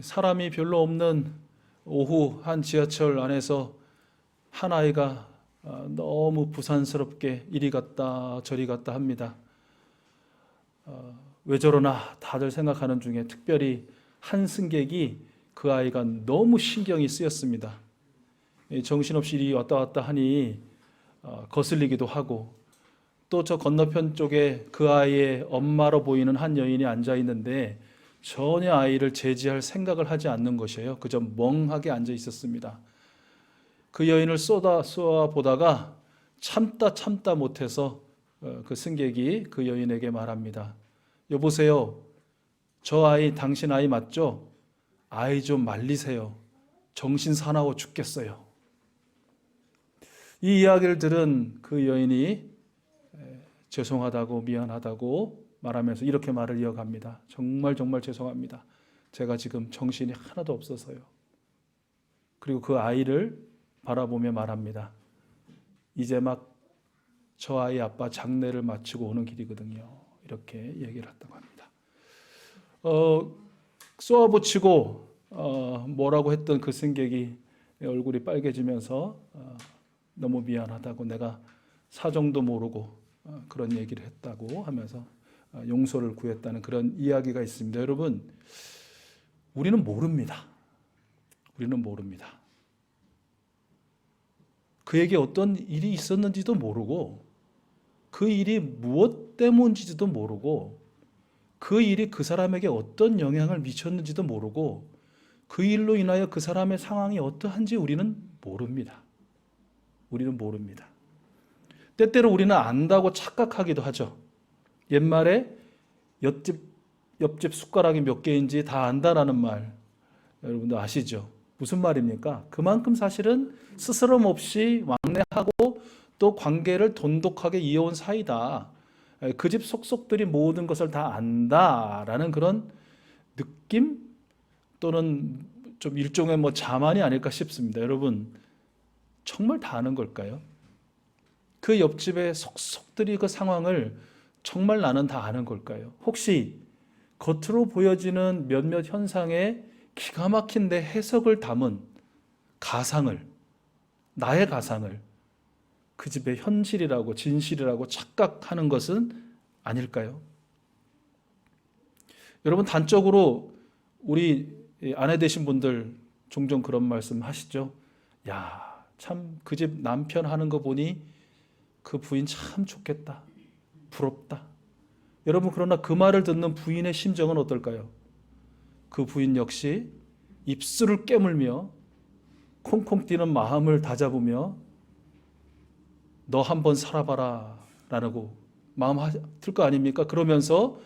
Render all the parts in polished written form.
사람이 별로 없는 오후 한 지하철 안에서 한 아이가 너무 부산스럽게 이리 갔다 저리 갔다 합니다. 왜 저러나 다들 생각하는 중에 특별히 한 승객이 그 아이가 너무 신경이 쓰였습니다. 정신없이 이리 왔다 갔다 하니 거슬리기도 하고, 또 저 건너편 쪽에 그 아이의 엄마로 보이는 한 여인이 앉아 있는데 전혀 아이를 제지할 생각을 하지 않는 것이에요. 그저 멍하게 앉아 있었습니다. 그 여인을 쏘아 보다가 참다 못해서 그 승객이 그 여인에게 말합니다. 여보세요. 저 아이 당신 아이 맞죠? 아이 좀 말리세요. 정신 사나워 죽겠어요. 이 이야기를 들은 그 여인이 죄송하다고 미안하다고 말하면서 이렇게 말을 이어갑니다. 정말 죄송합니다. 제가 지금 정신이 하나도 없어서요. 그리고 그 아이를 바라보며 말합니다. 이제 막 저 아이 아빠 장례를 마치고 오는 길이거든요. 이렇게 얘기를 했다고 합니다. 쏘아붙이고 뭐라고 했던 그 승객이 얼굴이 빨개지면서 너무 미안하다고, 내가 사정도 모르고 그런 얘기를 했다고 하면서 용서를 구했다는 그런 이야기가 있습니다. 여러분, 우리는 모릅니다. 그에게 어떤 일이 있었는지도 모르고, 그 일이 무엇 때문인지도 모르고, 그 일이 그 사람에게 어떤 영향을 미쳤는지도 모르고, 그 일로 인하여 그 사람의 상황이 어떠한지 우리는 모릅니다. 때때로 우리는 안다고 착각하기도 하죠. 옛말에 옆집 숟가락이 몇 개인지 다 안다라는 말, 여러분도 아시죠? 무슨 말입니까? 그만큼 사실은 스스럼 없이 왕래하고 또 관계를 돈독하게 이어온 사이다. 그 집 속속들이 모든 것을 다 안다라는 그런 느낌, 또는 좀 일종의 자만이 아닐까 싶습니다. 여러분, 정말 다 아는 걸까요? 그 옆집의 속속들이 그 상황을 정말 나는 다 아는 걸까요? 혹시 겉으로 보여지는 몇몇 현상에 기가 막힌 내 해석을 담은 가상을, 나의 가상을 그 집의 현실이라고 진실이라고 착각하는 것은 아닐까요? 여러분, 단적으로 우리 아내 되신 분들 종종 그런 말씀 하시죠. 야, 참 그 집 남편 하는 거 보니 그 부인 참 좋겠다, 부럽다. 여러분, 그러나 그 말을 듣는 부인의 심정은 어떨까요? 그 부인 역시 입술을 깨물며 콩콩 뛰는 마음을 다잡으며 너 한번 살아봐라 라고 마음 들 거 아닙니까? 그러면서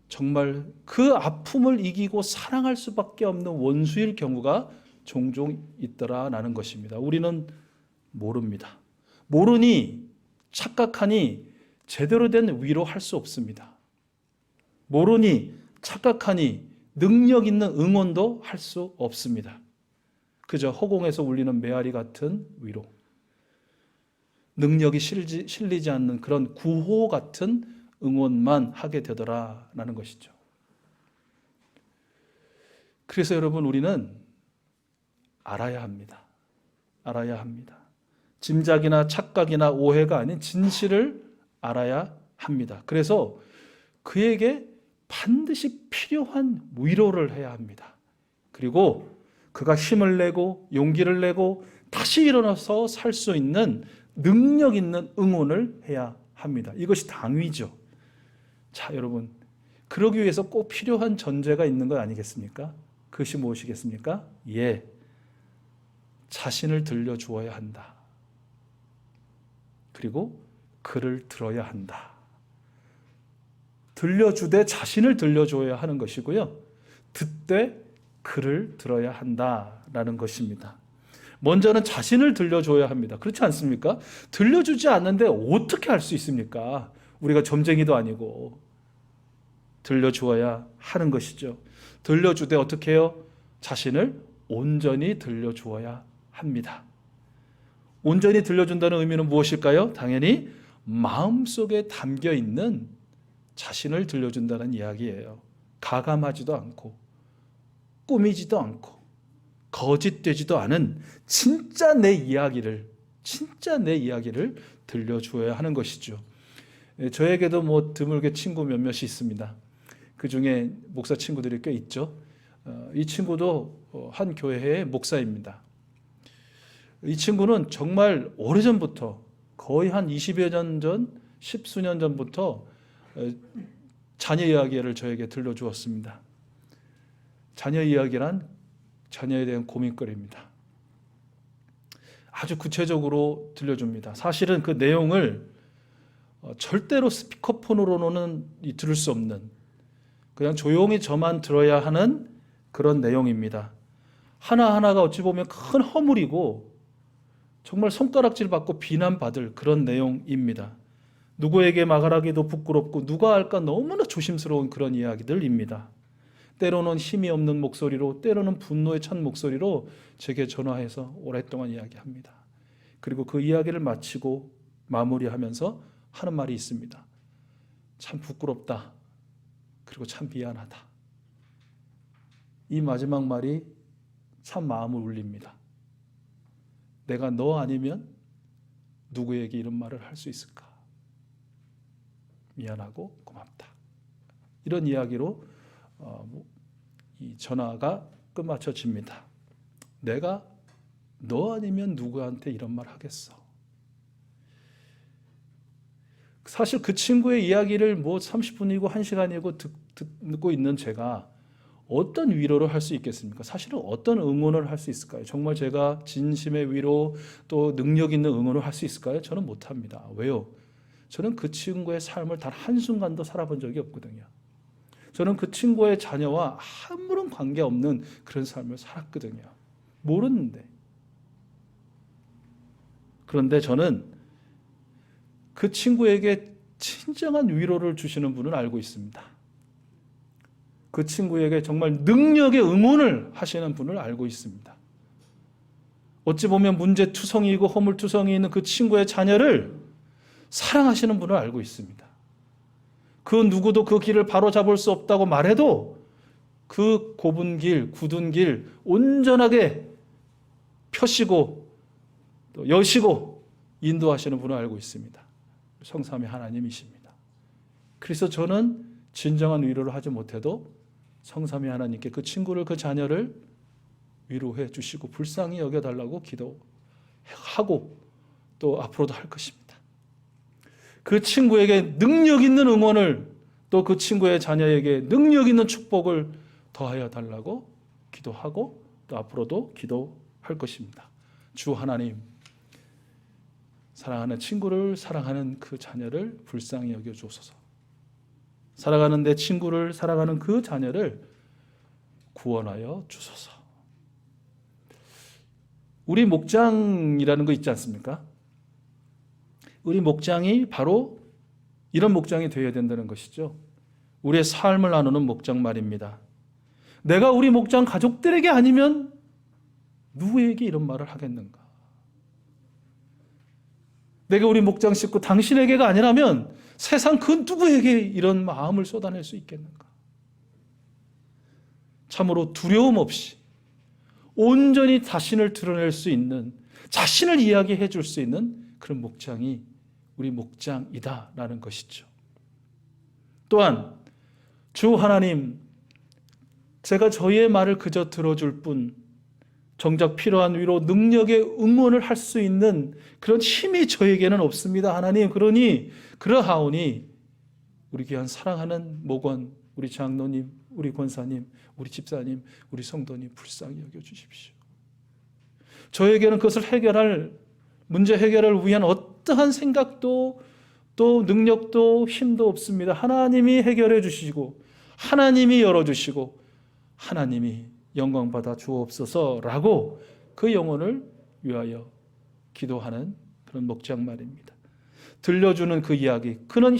정말 그 아픔을 이기고 사랑할 수밖에 없는 원수일 경우가 종종 있더라라는 것입니다. 우리는 모릅니다. 모르니, 착각하니 제대로 된 위로할 수 없습니다. 모르니, 착각하니 능력 있는 응원도 할 수 없습니다. 그저 허공에서 울리는 메아리 같은 위로, 능력이 실리지 않는 그런 구호 같은 응원만 하게 되더라라는 것이죠. 그래서 여러분, 우리는 알아야 합니다. 짐작이나 착각이나 오해가 아닌 진실을 알아야 합니다. 그래서 그에게 반드시 필요한 위로를 해야 합니다. 그리고 그가 힘을 내고 용기를 내고 다시 일어나서 살 수 있는 능력 있는 응원을 해야 합니다. 이것이 당위죠. 자, 여러분, 그러기 위해서 꼭 필요한 전제가 있는 것 아니겠습니까? 그것이 무엇이겠습니까? 예, 자신을 들려주어야 한다. 그리고 그를 들어야 한다. 들려주되 자신을 들려줘야 하는 것이고요, 듣되 그를 들어야 한다라는 것입니다. 먼저는 자신을 들려줘야 합니다. 그렇지 않습니까? 들려주지 않는데 어떻게 할 수 있습니까? 우리가 점쟁이도 아니고. 들려주어야 하는 것이죠. 들려주되 어떻게 해요? 자신을 온전히 들려주어야 합니다. 온전히 들려준다는 의미는 무엇일까요? 당연히 마음속에 담겨있는 자신을 들려준다는 이야기예요. 가감하지도 않고 꾸미지도 않고 거짓되지도 않은 진짜 내 이야기를 들려주어야 하는 것이죠. 저에게도 뭐 드물게 친구 몇몇이 있습니다. 그 중에 목사 친구들이 꽤 있죠. 이 친구도 한 교회의 목사입니다. 이 친구는 정말 오래전부터 거의 한 20여 년 전, 10수년 전부터 자녀 이야기를 저에게 들려주었습니다. 자녀 이야기란 자녀에 대한 고민거리입니다. 아주 구체적으로 들려줍니다. 사실은 그 내용을 절대로 스피커폰으로는 들을 수 없는, 그냥 조용히 저만 들어야 하는 그런 내용입니다. 하나하나가 어찌 보면 큰 허물이고 정말 손가락질 받고 비난받을 그런 내용입니다. 누구에게 말하기도 부끄럽고 누가 알까 너무나 조심스러운 그런 이야기들입니다. 때로는 힘이 없는 목소리로, 때로는 분노에 찬 목소리로 제게 전화해서 오랫동안 이야기합니다. 그리고 그 이야기를 마치고 마무리하면서 하는 말이 있습니다. 참 부끄럽다. 그리고 참 미안하다. 이 마지막 말이 참 마음을 울립니다. 내가 너 아니면 누구에게 이런 말을 할 수 있을까? 미안하고 고맙다. 이런 이야기로 이 전화가 끝마쳐집니다. 내가 너 아니면 누구한테 이런 말 하겠어? 사실 그 친구의 이야기를 뭐 30분이고 1시간이고 듣고 있는 제가 어떤 위로를 할 수 있겠습니까? 사실은 어떤 응원을 할 수 있을까요? 정말 제가 진심의 위로 또 능력 있는 응원을 할 수 있을까요? 저는 못합니다. 왜요? 저는 그 친구의 삶을 단 한순간도 살아본 적이 없거든요. 저는 그 친구의 자녀와 아무런 관계없는 그런 삶을 살았거든요. 모르는데. 그런데 저는 그 친구에게 진정한 위로를 주시는 분을 알고 있습니다. 그 친구에게 정말 능력의 응원을 하시는 분을 알고 있습니다. 어찌 보면 문제투성이이고 허물투성이 있는 그 친구의 자녀를 사랑하시는 분을 알고 있습니다. 그 누구도 그 길을 바로잡을 수 없다고 말해도 그 좁은 길, 굳은 길 온전하게 펴시고 또 여시고 인도하시는 분을 알고 있습니다. 성삼위 하나님이십니다. 그래서 저는 진정한 위로를 하지 못해도 성삼위 하나님께 그 친구를, 그 자녀를 위로해 주시고 불쌍히 여겨달라고 기도하고 또 앞으로도 할 것입니다. 그 친구에게 능력 있는 응원을, 또 그 친구의 자녀에게 능력 있는 축복을 더하여 달라고 기도하고 또 앞으로도 기도할 것입니다. 주 하나님, 사랑하는 친구를, 사랑하는 그 자녀를 불쌍히 여겨 주옵소서. 사랑하는 내 친구를, 사랑하는 그 자녀를 구원하여 주소서. 우리 목장이라는 거 있지 않습니까? 우리 목장이 바로 이런 목장이 되어야 된다는 것이죠. 우리의 삶을 나누는 목장 말입니다. 내가 우리 목장 가족들에게 아니면 누구에게 이런 말을 하겠는가? 내가 우리 목장 식구 당신에게가 아니라면 세상 그 누구에게 이런 마음을 쏟아낼 수 있겠는가? 참으로 두려움 없이 온전히 자신을 드러낼 수 있는, 자신을 이야기해 줄 수 있는 그런 목장이 우리 목장이다라는 것이죠. 또한 주 하나님, 제가 저희의 말을 그저 들어줄 뿐 정작 필요한 위로 능력의 응원을 할 수 있는 그런 힘이 저에게는 없습니다. 하나님, 그러하오니 우리 귀한 사랑하는 목원, 우리 장로님, 우리 권사님, 우리 집사님, 우리 성도님 불쌍히 여겨주십시오. 저에게는 그것을 문제 해결을 위한 어떠한 생각도 또 능력도 힘도 없습니다. 하나님이 해결해 주시고 하나님이 열어주시고 하나님이 영광받아 주옵소서라고 그 영혼을 위하여 기도하는 그런 목장 말입니다. 들려주는 그 이야기, 그는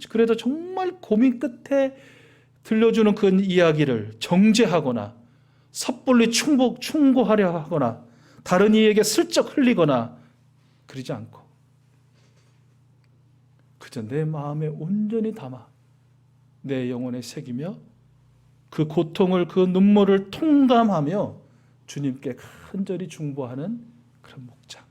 그래도 정말 고민 끝에 들려주는 그 이야기를 정죄하거나 섣불리 충고하려 하거나 다른 이에게 슬쩍 흘리거나 그러지 않고 그저 내 마음에 온전히 담아 내 영혼에 새기며 그 고통을, 그 눈물을 통감하며 주님께 간절히 중보하는 그런 목장.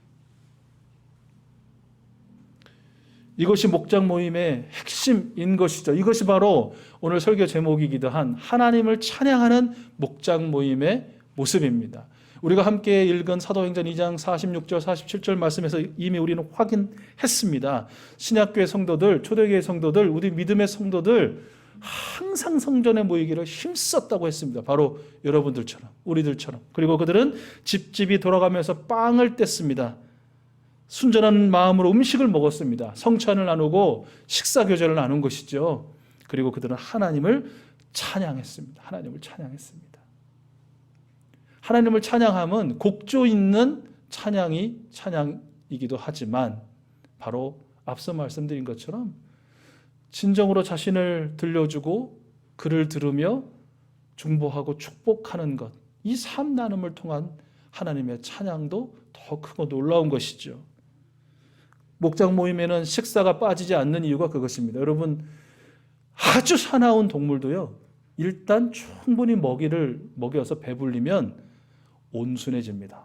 이것이 목장 모임의 핵심인 것이죠. 이것이 바로 오늘 설교 제목이기도 한 하나님을 찬양하는 목장 모임의 모습입니다. 우리가 함께 읽은 사도행전 2장 46절 47절 말씀에서 이미 우리는 확인했습니다. 신약교회 성도들, 초대교회 성도들, 우리 믿음의 성도들 항상 성전에 모이기를 힘썼다고 했습니다. 바로 여러분들처럼, 우리들처럼. 그리고 그들은 집집이 돌아가면서 빵을 뗐습니다. 순전한 마음으로 음식을 먹었습니다. 성찬을 나누고 식사 교제를 나눈 것이죠. 그리고 그들은 하나님을 찬양했습니다. 하나님을 찬양했습니다. 하나님을 찬양함은 곡조 있는 찬양이기도 하지만 바로 앞서 말씀드린 것처럼 진정으로 자신을 들려주고 그를 들으며 중보하고 축복하는 것, 이 삶 나눔을 통한 하나님의 찬양도 더 크고 놀라운 것이죠. 목장 모임에는 식사가 빠지지 않는 이유가 그것입니다. 여러분, 아주 사나운 동물도요, 일단 충분히 먹여서 배불리면 온순해집니다.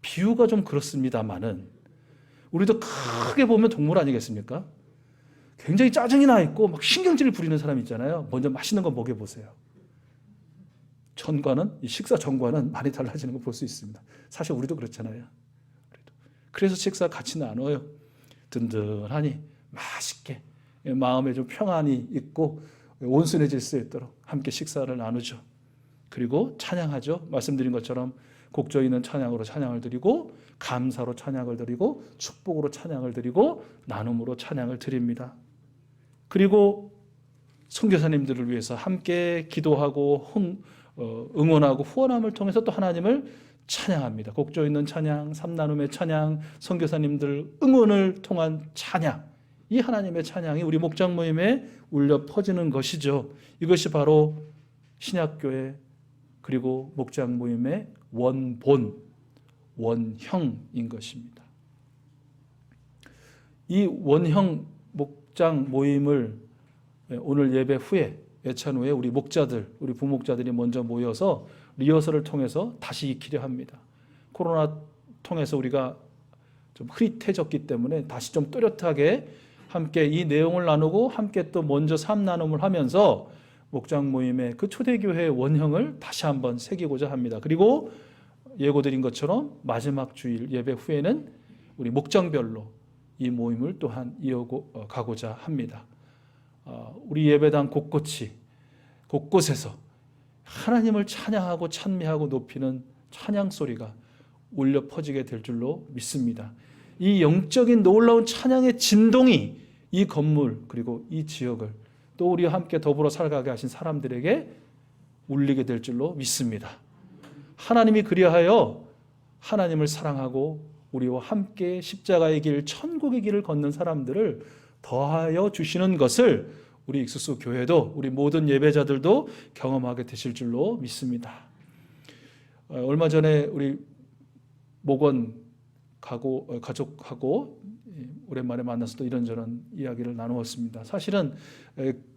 비유가 좀 그렇습니다만은 우리도 크게 보면 동물 아니겠습니까? 굉장히 짜증이 나 있고 막 신경질을 부리는 사람 있잖아요. 먼저 맛있는 거 먹여보세요. 이 식사 전과는 많이 달라지는 거 볼 수 있습니다. 사실 우리도 그렇잖아요. 그래서 식사 같이 나눠요. 든든하니 맛있게 마음에 좀 평안이 있고 온순해질 수 있도록 함께 식사를 나누죠. 그리고 찬양하죠. 말씀드린 것처럼 곡조 있는 찬양으로 찬양을 드리고 감사로 찬양을 드리고 축복으로 찬양을 드리고 나눔으로 찬양을 드립니다. 그리고 선교사님들을 위해서 함께 기도하고 응원하고 후원함을 통해서 또 하나님을 찬양합니다. 곡조 있는 찬양, 삼나눔의 찬양, 선교사님들 응원을 통한 찬양, 이 하나님의 찬양이 우리 목장 모임에 울려 퍼지는 것이죠. 이것이 바로 신약교회 그리고 목장 모임의 원본, 원형인 것입니다. 이 원형 목장 모임을 오늘 예배 후에, 예찬 후에 우리 목자들, 우리 부목자들이 먼저 모여서 리허설을 통해서 다시 익히려 합니다. 코로나 통해서 우리가 좀 흐릿해졌기 때문에 다시 좀 또렷하게 함께 이 내용을 나누고 함께 또 먼저 삶 나눔을 하면서 목장 모임의 그 초대교회의 원형을 다시 한번 새기고자 합니다. 그리고 예고드린 것처럼 마지막 주일 예배 후에는 우리 목장별로 이 모임을 또한 이어가고자 합니다. 우리 예배당 곳곳에서 하나님을 찬양하고 찬미하고 높이는 찬양 소리가 울려 퍼지게 될 줄로 믿습니다. 이 영적인 놀라운 찬양의 진동이 이 건물 그리고 이 지역을 또 우리와 함께 더불어 살아가게 하신 사람들에게 울리게 될 줄로 믿습니다. 하나님이 그리하여 하나님을 사랑하고 우리와 함께 십자가의 길, 천국의 길을 걷는 사람들을 더하여 주시는 것을 우리 익수수 교회도 우리 모든 예배자들도 경험하게 되실 줄로 믿습니다. 얼마 전에 우리 목원 가족하고 오랜만에 만나서 또 이런저런 이야기를 나누었습니다. 사실은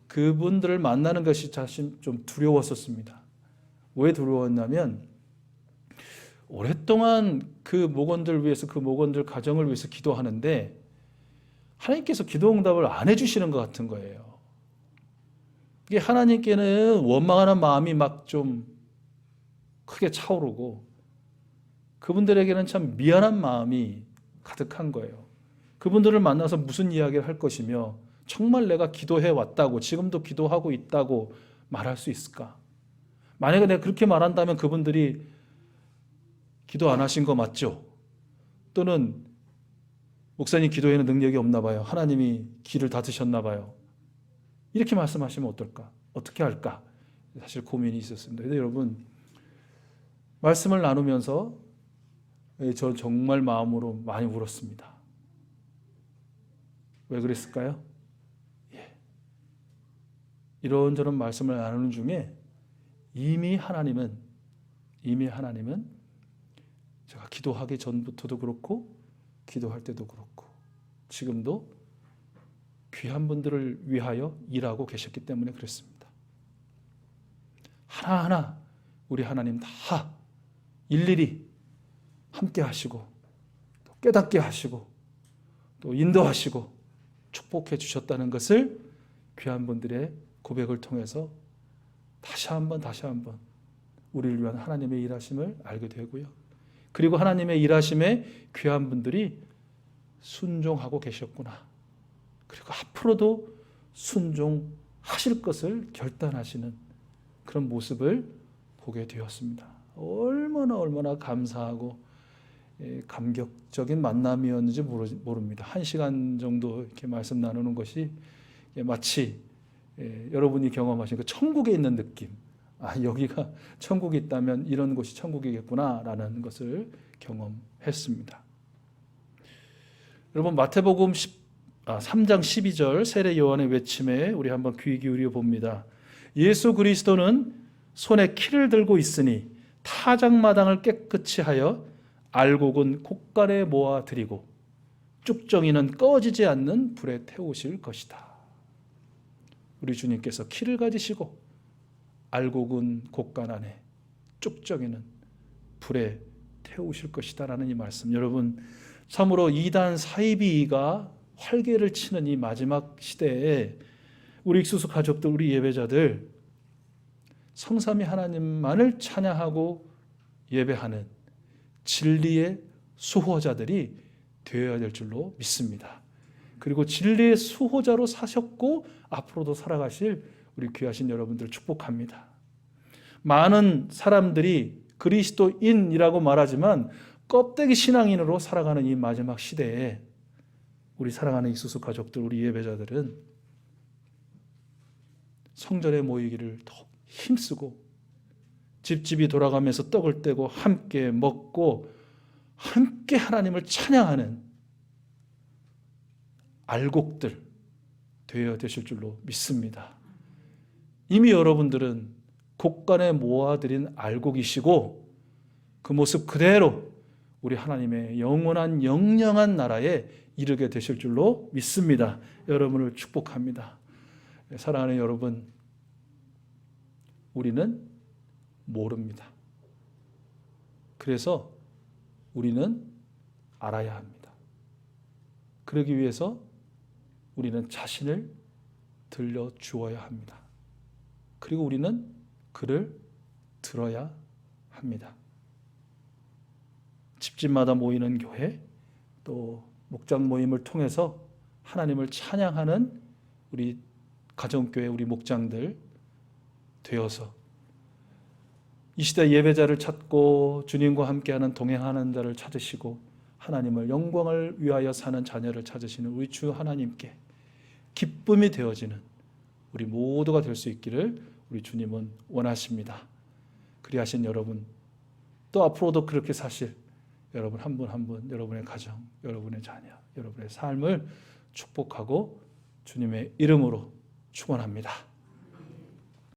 그분들을 만나는 것이 사실 좀 두려웠었습니다. 왜 두려웠냐면 오랫동안 그 목원들 위해서, 그 목원들 가정을 위해서 기도하는데 하나님께서 기도 응답을 안 해주시는 것 같은 거예요. 이게 하나님께는 원망하는 마음이 막 좀 크게 차오르고 그분들에게는 참 미안한 마음이 가득한 거예요. 그분들을 만나서 무슨 이야기를 할 것이며 정말 내가 기도해 왔다고, 지금도 기도하고 있다고 말할 수 있을까? 만약에 내가 그렇게 말한다면 그분들이 기도 안 하신 거 맞죠? 또는 목사님 기도에는 능력이 없나 봐요. 하나님이 길을 닫으셨나 봐요. 이렇게 말씀하시면 어떨까? 어떻게 할까? 사실 고민이 있었습니다. 그런데 여러분, 말씀을 나누면서 저 정말 마음으로 많이 울었습니다. 왜 그랬을까요? 이런저런 말씀을 나누는 중에 이미 하나님은 제가 기도하기 전부터도 그렇고 기도할 때도 그렇고 지금도 귀한 분들을 위하여 일하고 계셨기 때문에 그렇습니다. 하나하나 우리 하나님 다 일일이 함께 하시고 또 깨닫게 하시고 또 인도하시고 축복해 주셨다는 것을 귀한 분들의 고백을 통해서 다시 한번 우리를 위한 하나님의 일하심을 알게 되고요. 그리고 하나님의 일하심에 귀한 분들이 순종하고 계셨구나. 그리고 앞으로도 순종하실 것을 결단하시는 그런 모습을 보게 되었습니다. 얼마나 감사하고 감격적인 만남이었는지 모릅니다. 1시간 정도 이렇게 말씀 나누는 것이 마치 여러분이 경험하신 그 천국에 있는 느낌. 여기가 천국이 있다면 이런 곳이 천국이겠구나라는 것을 경험했습니다. 여러분 마태복음 3장 12절 세례 요한의 외침에 우리 한번 귀 기울여 봅니다. 예수 그리스도는 손에 키를 들고 있으니 타작마당을 깨끗이 하여 알곡은 곶간에 모아 드리고 쭉정이는 꺼지지 않는 불에 태우실 것이다. 우리 주님께서 키를 가지시고 알곡은 곶간 안에 쭉정이는 불에 태우실 것이다 라는 이 말씀, 여러분 참으로 이단 사이비가 활개를 치는 이 마지막 시대에 우리 익수수 가족들, 우리 예배자들 성삼위 하나님만을 찬양하고 예배하는 진리의 수호자들이 되어야 될 줄로 믿습니다. 그리고 진리의 수호자로 사셨고 앞으로도 살아가실 우리 귀하신 여러분들 축복합니다. 많은 사람들이 그리스도인이라고 말하지만 껍데기 신앙인으로 살아가는 이 마지막 시대에 우리 사랑하는 익수수 가족들, 우리 예배자들은 성전에 모이기를 더 힘쓰고 집집이 돌아가면서 떡을 떼고 함께 먹고 함께 하나님을 찬양하는 알곡들 되어야 되실 줄로 믿습니다. 이미 여러분들은 곶간에 모아드린 알곡이시고 그 모습 그대로 우리 하나님의 영원한 영영한 나라에 이르게 되실 줄로 믿습니다. 여러분을 축복합니다. 사랑하는 여러분, 우리는 모릅니다. 그래서 우리는 알아야 합니다. 그러기 위해서 우리는 자신을 들려주어야 합니다. 그리고 우리는 그를 들어야 합니다. 집집마다 모이는 교회, 또 목장 모임을 통해서 하나님을 찬양하는 우리 가정교회, 우리 목장들 되어서 이 시대 예배자를 찾고 주님과 함께하는 동행하는 자를 찾으시고 하나님을 영광을 위하여 사는 자녀를 찾으시는 우리 주 하나님께 기쁨이 되어지는 우리 모두가 될 수 있기를 우리 주님은 원하십니다. 그리하신 여러분, 또 앞으로도 그렇게 사실 여러분 한 분 한 분, 여러분의 가정, 여러분의 자녀, 여러분의 삶을 축복하고 주님의 이름으로 축원합니다.